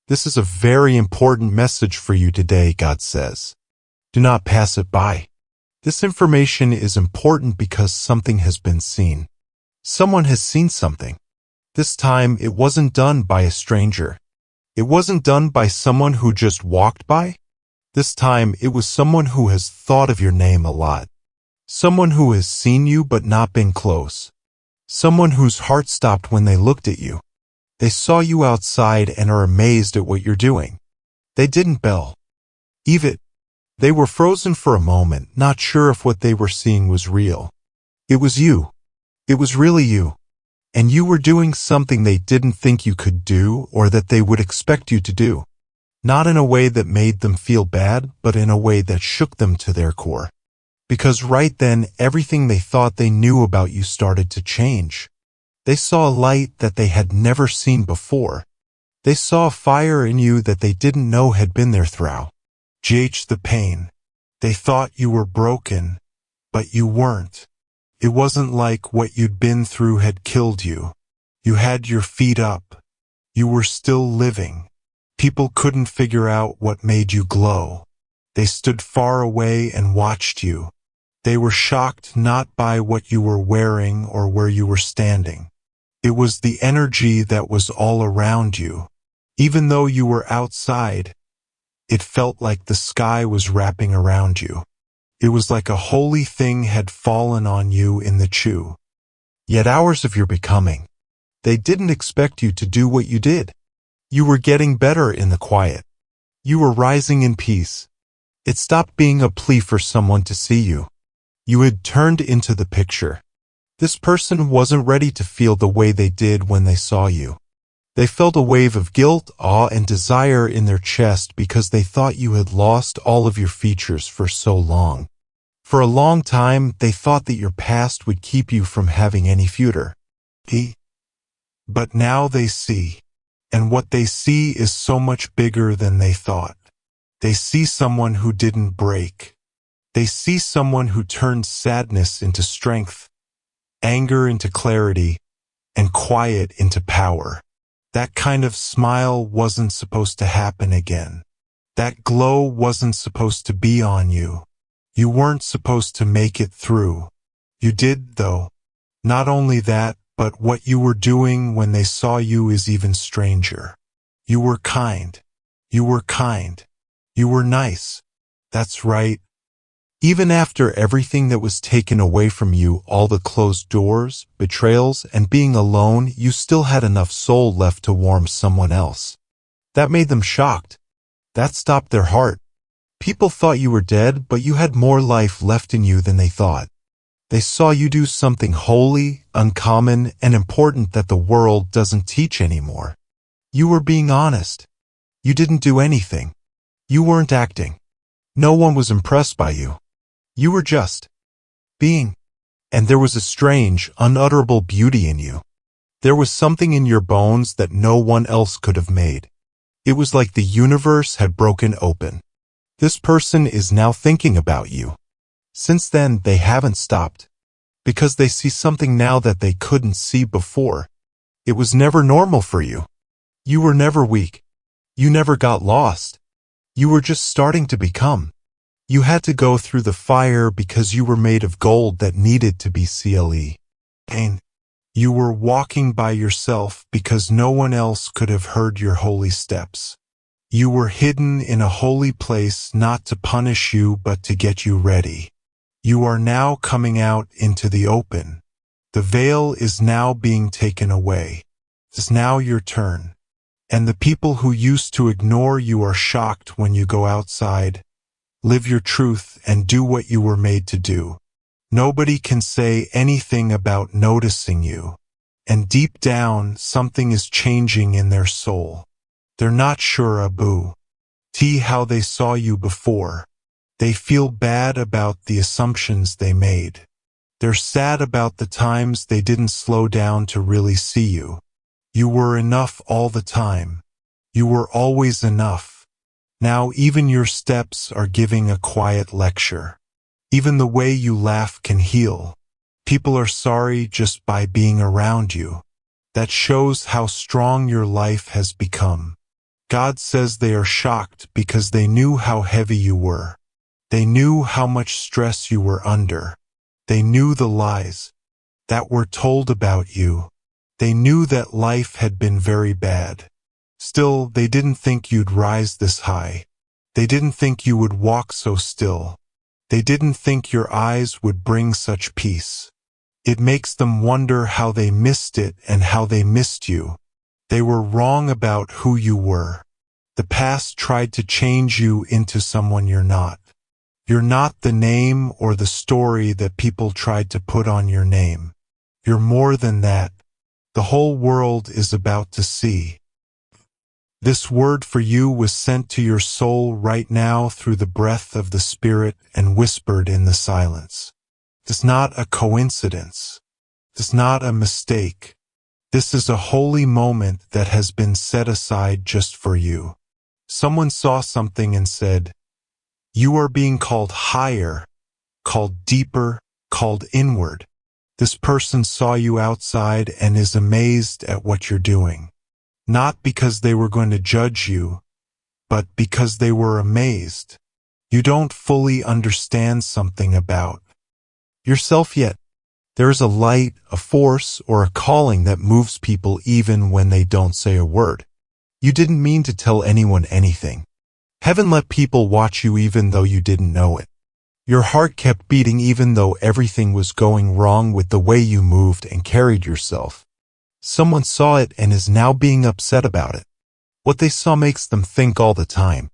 This is a very important message for you today, God says. Do not pass it by. This information is important because something has been seen. Someone has seen something. This time, it wasn't done by a stranger. It wasn't done by someone who just walked by. This time, it was someone who has thought of your name a lot. Someone who has seen you but not been close. Someone whose heart stopped when they looked at you. They saw you outside and are amazed at what you're doing. They didn't bell. Even. They were frozen for a moment, not sure if what they were seeing was real. It was you. It was really you. And you were doing something they didn't think you could do or that they would expect you to do. Not in a way that made them feel bad, but in a way that shook them to their core. Because right then, everything they thought they knew about you started to change. They saw a light that they had never seen before. They saw a fire in you that they didn't know had been there throughout. The pain. They thought you were broken, but you weren't. It wasn't like what you'd been through had killed you. You had your feet up. You were still living. People couldn't figure out what made you glow. They stood far away and watched you. They were shocked not by what you were wearing or where you were standing. It was the energy that was all around you. Even though you were outside, it felt like the sky was wrapping around you. It was like a holy thing had fallen on you in the chew. Yet hours of your becoming. They didn't expect you to do what you did. You were getting better in the quiet. You were rising in peace. It stopped being a plea for someone to see you. You had turned into the picture. This person wasn't ready to feel the way they did when they saw you. They felt a wave of guilt, awe, and desire in their chest because they thought you had lost all of your features for so long. For a long time, they thought that your past would keep you from having any future. But now they see. And what they see is so much bigger than they thought. They see someone who didn't break. They see someone who turned sadness into strength, anger into clarity, and quiet into power. That kind of smile wasn't supposed to happen again. That glow wasn't supposed to be on you. You weren't supposed to make it through. You did, though. Not only that, but what you were doing when they saw you is even stranger. You were kind. You were kind. You were nice. That's right. Even after everything that was taken away from you, all the closed doors, betrayals, and being alone, you still had enough soul left to warm someone else. That made them shocked. That stopped their heart. People thought you were dead, but you had more life left in you than they thought. They saw you do something holy, uncommon, and important that the world doesn't teach anymore. You were being honest. You didn't do anything. You weren't acting. No one was impressed by you. You were just being. And there was a strange, unutterable beauty in you. There was something in your bones that no one else could have made. It was like the universe had broken open. This person is now thinking about you. Since then, they haven't stopped. Because they see something now that they couldn't see before. It was never normal for you. You were never weak. You never got lost. You were just starting to become. You had to go through the fire because you were made of gold that needed to be clean. You were walking by yourself because no one else could have heard your holy steps. You were hidden in a holy place not to punish you but to get you ready. You are now coming out into the open. The veil is now being taken away. It's now your turn. And the people who used to ignore you are shocked when you go outside. Live your truth and do what you were made to do. Nobody can say anything about noticing you. And deep down, something is changing in their soul. They're not sure how they saw you before. They feel bad about the assumptions they made. They're sad about the times they didn't slow down to really see you. You were enough all the time. You were always enough. Now even your steps are giving a quiet lecture. Even the way you laugh can heal. People are sorry just by being around you. That shows how strong your life has become. God says they are shocked because they knew how heavy you were. They knew how much stress you were under. They knew the lies that were told about you. They knew that life had been very bad. Still, they didn't think you'd rise this high. They didn't think you would walk so still. They didn't think your eyes would bring such peace. It makes them wonder how they missed it and how they missed you. They were wrong about who you were. The past tried to change you into someone you're not. You're not the name or the story that people tried to put on your name. You're more than that. The whole world is about to see. This word for you was sent to your soul right now through the breath of the Spirit and whispered in the silence. It's not a coincidence. It's not a mistake. This is a holy moment that has been set aside just for you. Someone saw something and said, "You are being called higher, called deeper, called inward." This person saw you outside and is amazed at what you're doing. Not because they were going to judge you, but because they were amazed. You don't fully understand something about yourself yet. There is a light, a force, or a calling that moves people even when they don't say a word. You didn't mean to tell anyone anything. Heaven let people watch you even though you didn't know it. Your heart kept beating even though everything was going wrong with the way you moved and carried yourself. Someone saw it and is now being upset about it. What they saw makes them think all the time.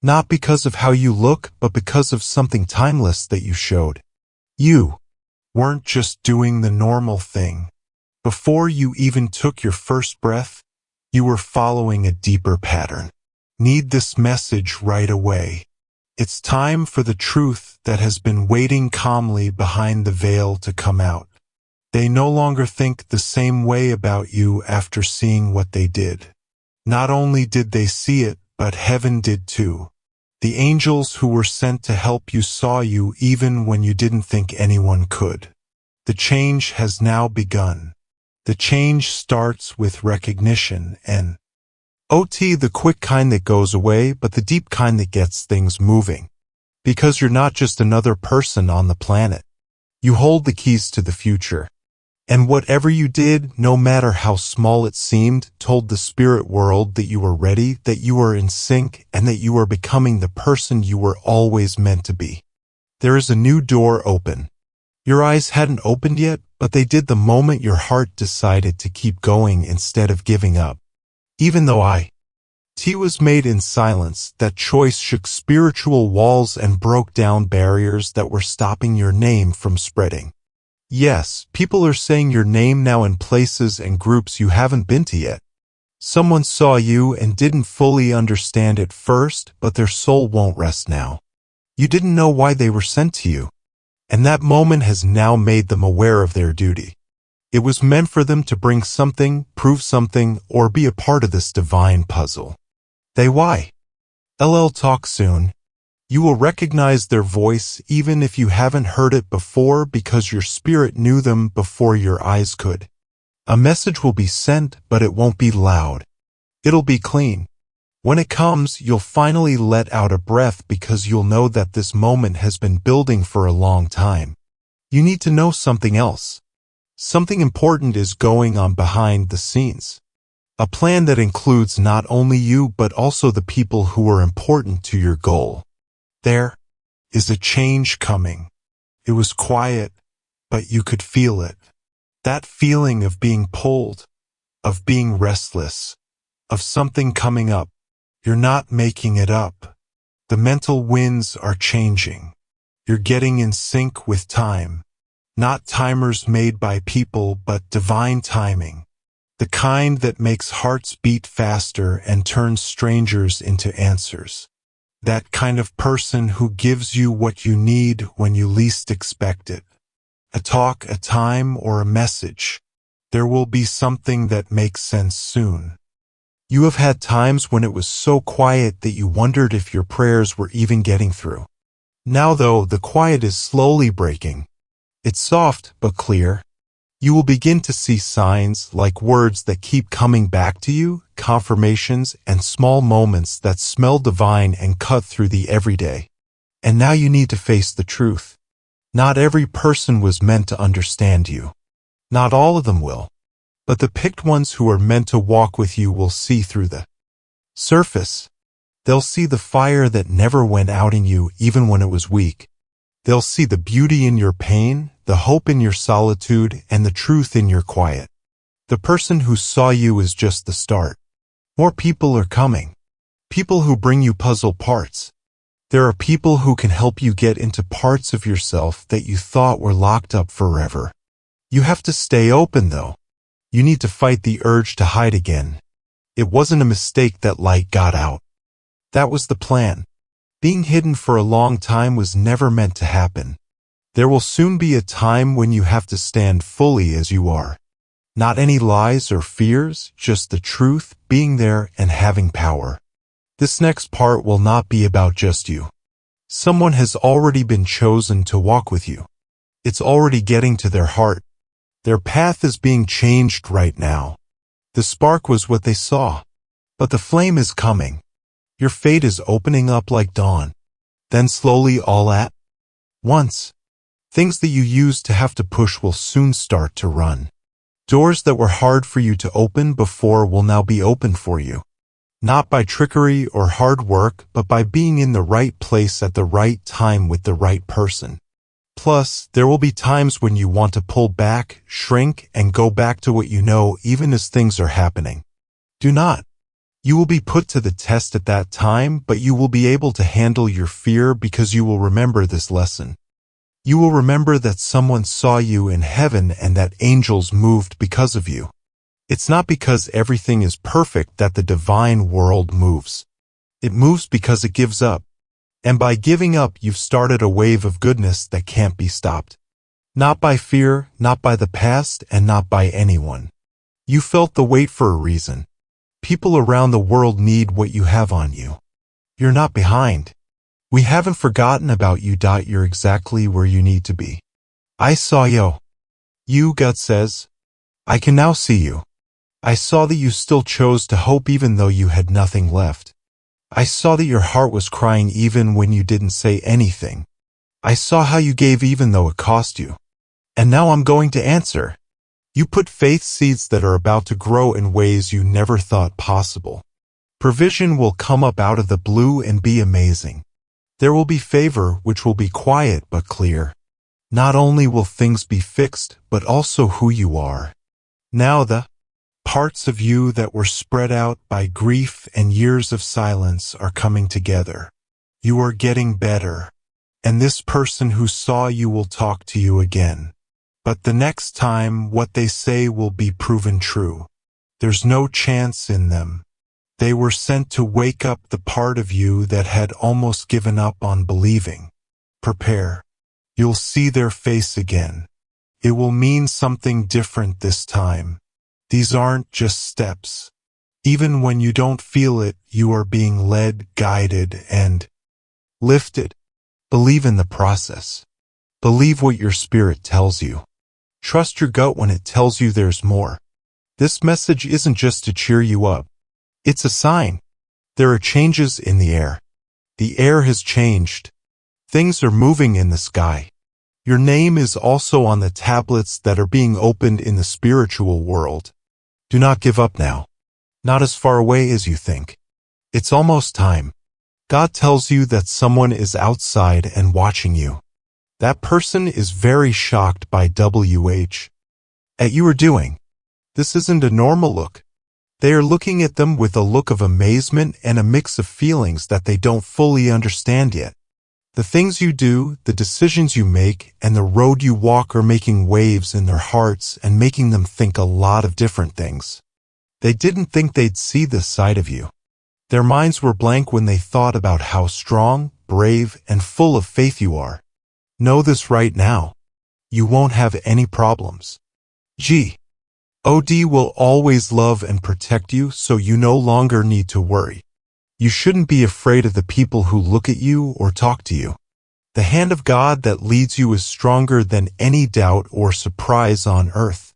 Not because of how you look, but because of something timeless that you showed. You weren't just doing the normal thing. Before you even took your first breath, you were following a deeper pattern. Need this message right away. It's time for the truth that has been waiting calmly behind the veil to come out. They no longer think the same way about you after seeing what they did. Not only did they see it, but heaven did too. The angels who were sent to help you saw you even when you didn't think anyone could. The change has now begun. The change starts with recognition and the quick kind that goes away, but the deep kind that gets things moving. Because you're not just another person on the planet. You hold the keys to the future. And whatever you did, no matter how small it seemed, told the spirit world that you were ready, that you were in sync, and that you were becoming the person you were always meant to be. There is a new door open. Your eyes hadn't opened yet, but they did the moment your heart decided to keep going instead of giving up. Even though T was made in silence, that choice shook spiritual walls and broke down barriers that were stopping your name from spreading. Yes, people are saying your name now in places and groups you haven't been to yet. Someone saw you and didn't fully understand at first, but their soul won't rest now. You didn't know why they were sent to you. And that moment has now made them aware of their duty. It was meant for them to bring something, prove something, or be a part of this divine puzzle. They talk soon. You will recognize their voice even if you haven't heard it before because your spirit knew them before your eyes could. A message will be sent, but it won't be loud. It'll be clean. When it comes, you'll finally let out a breath because you'll know that this moment has been building for a long time. You need to know something else. Something important is going on behind the scenes. A plan that includes not only you but also the people who are important to your goal. There is a change coming. It was quiet, but you could feel it. That feeling of being pulled, of being restless, of something coming up. You're not making it up. The mental winds are changing. You're getting in sync with time. Not timers made by people, but divine timing. The kind that makes hearts beat faster and turns strangers into answers. That kind of person who gives you what you need when you least expect it. A talk, a time, or a message. There will be something that makes sense soon. You have had times when it was so quiet that you wondered if your prayers were even getting through. Now though, the quiet is slowly breaking. It's soft but clear. You will begin to see signs like words that keep coming back to you, confirmations, and small moments that smell divine and cut through the everyday. And now you need to face the truth. Not every person was meant to understand you. Not all of them will. But the picked ones who are meant to walk with you will see through the surface. They'll see the fire that never went out in you even when it was weak. They'll see the beauty in your pain, the hope in your solitude, and the truth in your quiet. The person who saw you is just the start. More people are coming. People who bring you puzzle parts. There are people who can help you get into parts of yourself that you thought were locked up forever. You have to stay open, though. You need to fight the urge to hide again. It wasn't a mistake that light got out. That was the plan. Being hidden for a long time was never meant to happen. There will soon be a time when you have to stand fully as you are. Not any lies or fears, just the truth, being there and having power. This next part will not be about just you. Someone has already been chosen to walk with you. It's already getting to their heart. Their path is being changed right now. The spark was what they saw. But the flame is coming. Your fate is opening up like dawn. Then slowly all at once. Things that you used to have to push will soon start to run. Doors that were hard for you to open before will now be open for you. Not by trickery or hard work, but by being in the right place at the right time with the right person. Plus, there will be times when you want to pull back, shrink, and go back to what you know even as things are happening. Do not. You will be put to the test at that time, but you will be able to handle your fear because you will remember this lesson. You will remember that someone saw you in heaven and that angels moved because of you. It's not because everything is perfect that the divine world moves. It moves because it gives up. And by giving up, you've started a wave of goodness that can't be stopped. Not by fear, not by the past, and not by anyone. You felt the weight for a reason. People around the world need what you have on you. You're not behind. We haven't forgotten about you. You're exactly where you need to be. I saw you. You, God says. I can now see you. I saw that you still chose to hope even though you had nothing left. I saw that your heart was crying even when you didn't say anything. I saw how you gave even though it cost you. And now I'm going to answer. You put faith seeds that are about to grow in ways you never thought possible. Provision will come up out of the blue and be amazing. There will be favor, which will be quiet but clear. Not only will things be fixed, but also who you are. Now the parts of you that were spread out by grief and years of silence are coming together. You are getting better. And this person who saw you will talk to you again. But the next time, what they say will be proven true. There's no chance in them. They were sent to wake up the part of you that had almost given up on believing. Prepare. You'll see their face again. It will mean something different this time. These aren't just steps. Even when you don't feel it, you are being led, guided, and lifted. Believe in the process. Believe what your spirit tells you. Trust your gut when it tells you there's more. This message isn't just to cheer you up. It's a sign. There are changes in the air. The air has changed. Things are moving in the sky. Your name is also on the tablets that are being opened in the spiritual world. Do not give up now. Not as far away as you think. It's almost time. God tells you that someone is outside and watching you. That person is very shocked by what you are doing. This isn't a normal look. They are looking at them with a look of amazement and a mix of feelings that they don't fully understand yet. The things you do, the decisions you make, and the road you walk are making waves in their hearts and making them think a lot of different things. They didn't think they'd see this side of you. Their minds were blank when they thought about how strong, brave, and full of faith you are. Know this right now. You won't have any problems. God will always love and protect you, so you no longer need to worry. You shouldn't be afraid of the people who look at you or talk to you. The hand of God that leads you is stronger than any doubt or surprise on earth.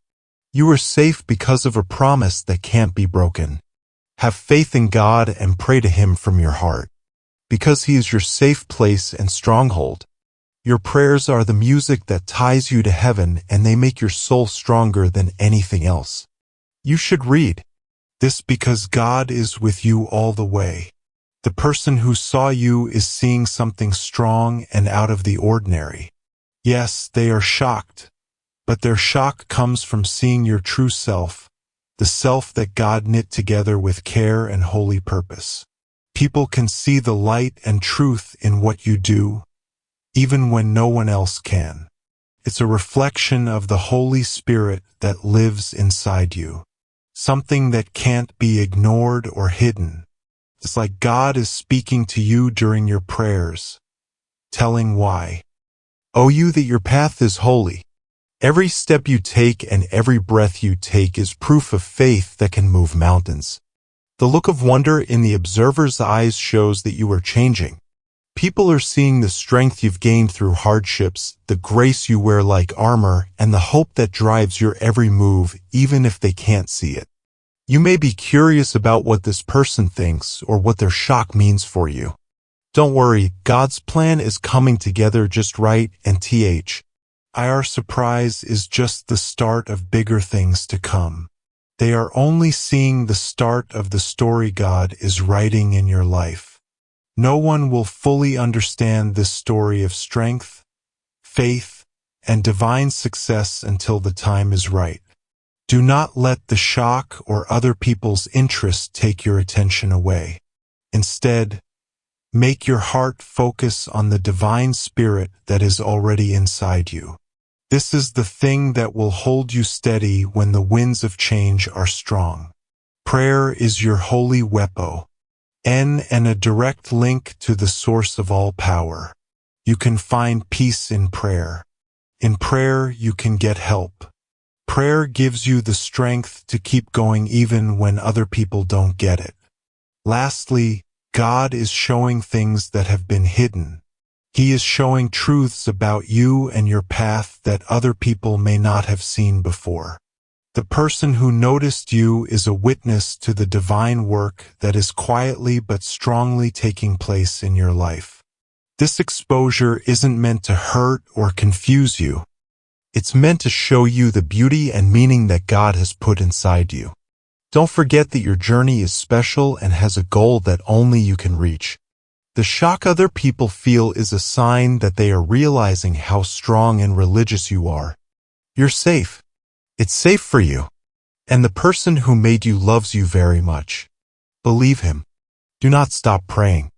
You are safe because of a promise that can't be broken. Have faith in God and pray to Him from your heart, because He is your safe place and stronghold. Your prayers are the music that ties you to heaven, and they make your soul stronger than anything else. You should read this because God is with you all the way. The person who saw you is seeing something strong and out of the ordinary. Yes, they are shocked, but their shock comes from seeing your true self, the self that God knit together with care and holy purpose. People can see the light and truth in what you do, even when no one else can. It's a reflection of the Holy Spirit that lives inside you, something that can't be ignored or hidden. It's like God is speaking to you during your prayers, telling why. Oh, you that your path is holy. Every step you take and every breath you take is proof of faith that can move mountains. The look of wonder in the observer's eyes shows that you are changing. People are seeing the strength you've gained through hardships, the grace you wear like armor, and the hope that drives your every move, even if they can't see it. You may be curious about what this person thinks or what their shock means for you. Don't worry, God's plan is coming together just right, and our surprise is just the start of bigger things to come. They are only seeing the start of the story God is writing in your life. No one will fully understand this story of strength, faith, and divine success until the time is right. Do not let the shock or other people's interest take your attention away. Instead, make your heart focus on the divine spirit that is already inside you. This is the thing that will hold you steady when the winds of change are strong. Prayer is your holy weapon, and a direct link to the source of all power. You can find peace in prayer. In prayer, you can get help. Prayer gives you the strength to keep going even when other people don't get it. Lastly, God is showing things that have been hidden. He is showing truths about you and your path that other people may not have seen before. The person who noticed you is a witness to the divine work that is quietly but strongly taking place in your life. This exposure isn't meant to hurt or confuse you. It's meant to show you the beauty and meaning that God has put inside you. Don't forget that your journey is special and has a goal that only you can reach. The shock other people feel is a sign that they are realizing how strong and religious you are. You're safe. It's safe for you. And the person who made you loves you very much. Believe Him. Do not stop praying.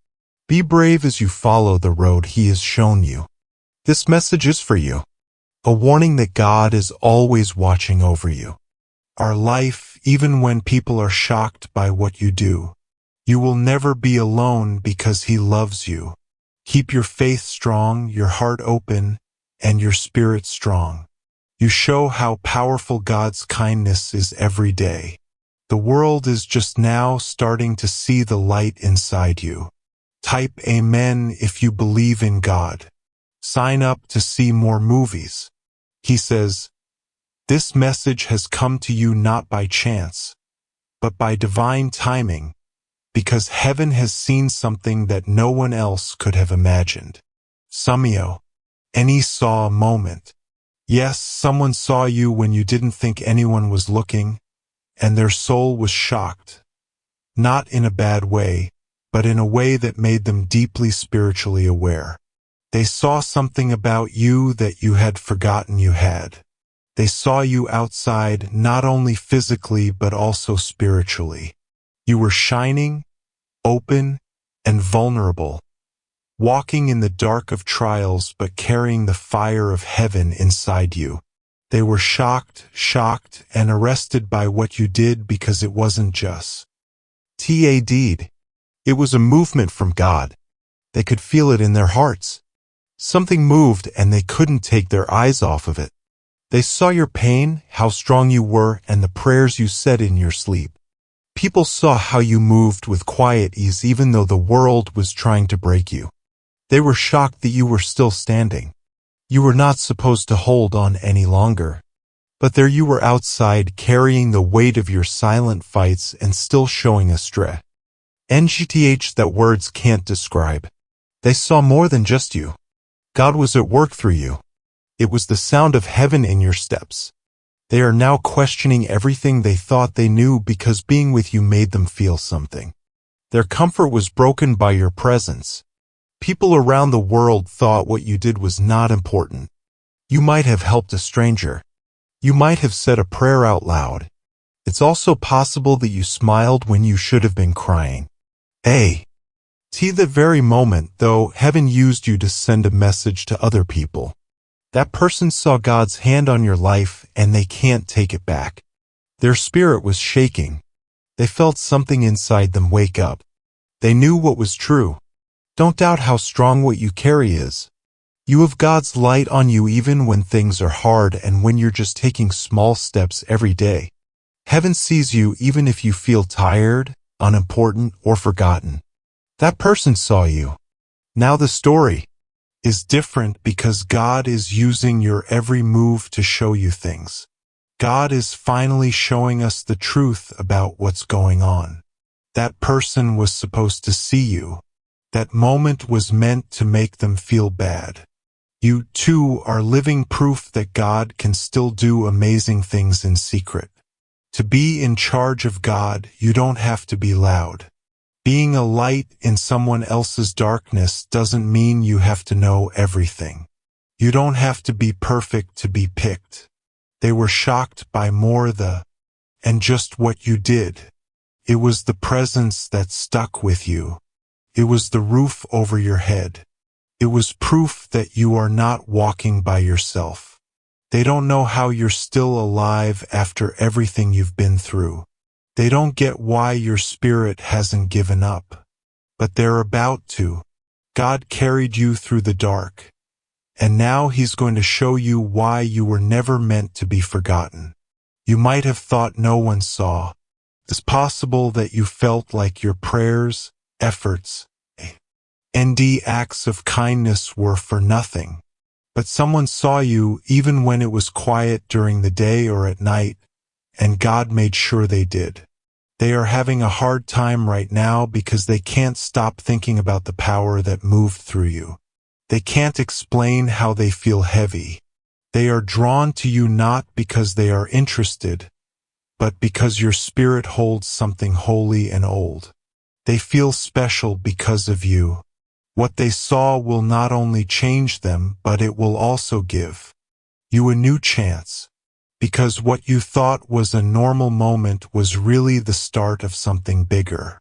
Be brave as you follow the road He has shown you. This message is for you. A warning that God is always watching over you. Our life, even when people are shocked by what you do, you will never be alone because He loves you. Keep your faith strong, your heart open, and your spirit strong. You show how powerful God's kindness is every day. The world is just now starting to see the light inside you. Type Amen if you believe in God. Sign up to see more movies. He says, this message has come to you not by chance, but by divine timing, because heaven has seen something that no one else could have imagined. Samio, any saw a moment. Yes, someone saw you when you didn't think anyone was looking, and their soul was shocked. Not in a bad way, but in a way that made them deeply spiritually aware. They saw something about you that you had forgotten you had. They saw you outside not only physically but also spiritually. You were shining, open, and vulnerable, walking in the dark of trials but carrying the fire of heaven inside you. They were shocked, and arrested by what you did because it wasn't just a deed. It was a movement from God. They could feel it in their hearts. Something moved and they couldn't take their eyes off of it. They saw your pain, how strong you were, and the prayers you said in your sleep. People saw how you moved with quiet ease even though the world was trying to break you. They were shocked that you were still standing. You were not supposed to hold on any longer. But there you were outside carrying the weight of your silent fights and still showing a strength that words can't describe. They saw more than just you. God was at work through you. It was the sound of heaven in your steps. They are now questioning everything they thought they knew because being with you made them feel something. Their comfort was broken by your presence. People around the world thought what you did was not important. You might have helped a stranger. You might have said a prayer out loud. It's also possible that you smiled when you should have been crying. That very moment, though, heaven used you to send a message to other people. That person saw God's hand on your life and they can't take it back. Their spirit was shaking. They felt something inside them wake up. They knew what was true. Don't doubt how strong what you carry is. You have God's light on you even when things are hard and when you're just taking small steps every day. Heaven sees you even if you feel tired, unimportant, or forgotten. That person saw you. Now the story is different because God is using your every move to show you things. God is finally showing us the truth about what's going on. That person was supposed to see you. That moment was meant to make them feel bad. You, too, are living proof that God can still do amazing things in secret. To be in charge of God, you don't have to be loud. Being a light in someone else's darkness doesn't mean you have to know everything. You don't have to be perfect to be picked. They were shocked by more and just what you did. It was the presence that stuck with you. It was the roof over your head. It was proof that you are not walking by yourself. They don't know how you're still alive after everything you've been through. They don't get why your spirit hasn't given up. But they're about to. God carried you through the dark. And now He's going to show you why you were never meant to be forgotten. You might have thought no one saw. It's possible that you felt like your prayers, efforts, and acts of kindness were for nothing. But someone saw you even when it was quiet during the day or at night, and God made sure they did. They are having a hard time right now because they can't stop thinking about the power that moved through you. They can't explain how they feel heavy. They are drawn to you not because they are interested, but because your spirit holds something holy and old. They feel special because of you. What they saw will not only change them, but it will also give you a new chance. Because what you thought was a normal moment was really the start of something bigger.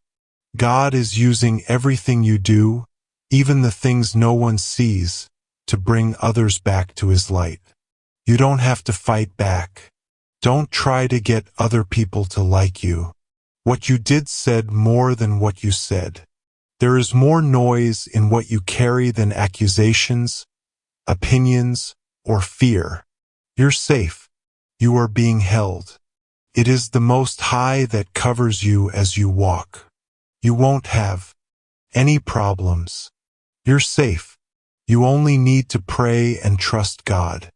God is using everything you do, even the things no one sees, to bring others back to His light. You don't have to fight back. Don't try to get other people to like you. What you did said more than what you said. There is more noise in what you carry than accusations, opinions, or fear. You're safe. You are being held. It is the Most High that covers you as you walk. You won't have any problems. You're safe. You only need to pray and trust God.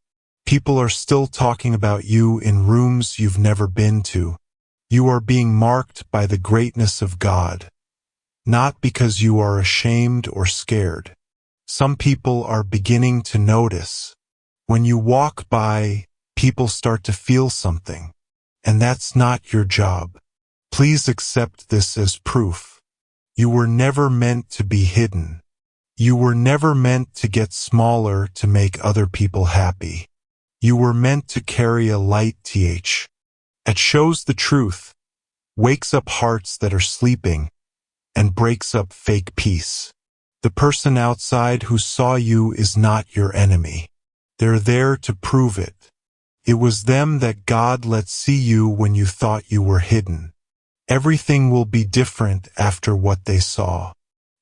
People are still talking about you in rooms you've never been to. You are being marked by the greatness of God. Not because you are ashamed or scared. Some people are beginning to notice. When you walk by, people start to feel something. And that's not your job. Please accept this as proof. You were never meant to be hidden. You were never meant to get smaller to make other people happy. You were meant to carry a light that shows the truth, wakes up hearts that are sleeping, and breaks up fake peace. The person outside who saw you is not your enemy. They're there to prove it. It was them that God let see you when you thought you were hidden. Everything will be different after what they saw.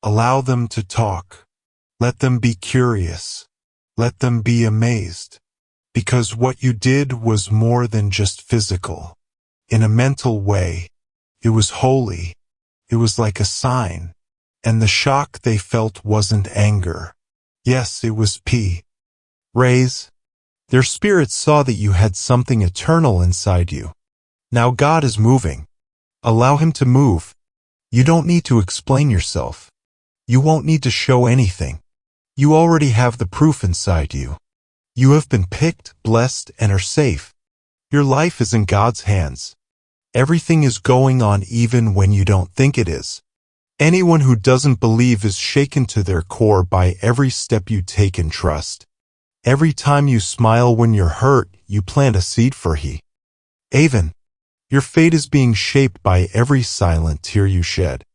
Allow them to talk. Let them be curious. Let them be amazed. Because what you did was more than just physical. In a mental way, it was holy. It was like a sign. And the shock they felt wasn't anger. Yes, it was praise. Their spirits saw that you had something eternal inside you. Now God is moving. Allow Him to move. You don't need to explain yourself. You won't need to show anything. You already have the proof inside you. You have been picked, blessed, and are safe. Your life is in God's hands. Everything is going on even when you don't think it is. Anyone who doesn't believe is shaken to their core by every step you take in trust. Every time you smile when you're hurt, you plant a seed for He. Avon, your fate is being shaped by every silent tear you shed.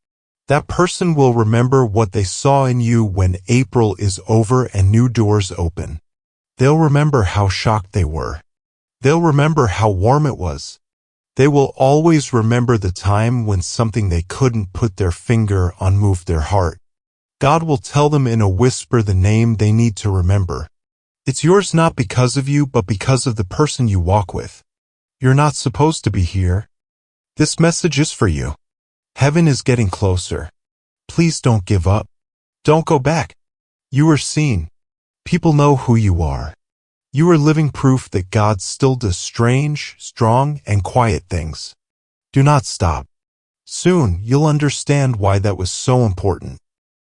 That person will remember what they saw in you when April is over and new doors open. They'll remember how shocked they were. They'll remember how warm it was. They will always remember the time when something they couldn't put their finger on moved their heart. God will tell them in a whisper the name they need to remember. It's yours not because of you, but because of the person you walk with. You're not supposed to be here. This message is for you. Heaven is getting closer. Please don't give up. Don't go back. You are seen. People know who you are. You are living proof that God still does strange, strong, and quiet things. Do not stop. Soon, you'll understand why that was so important.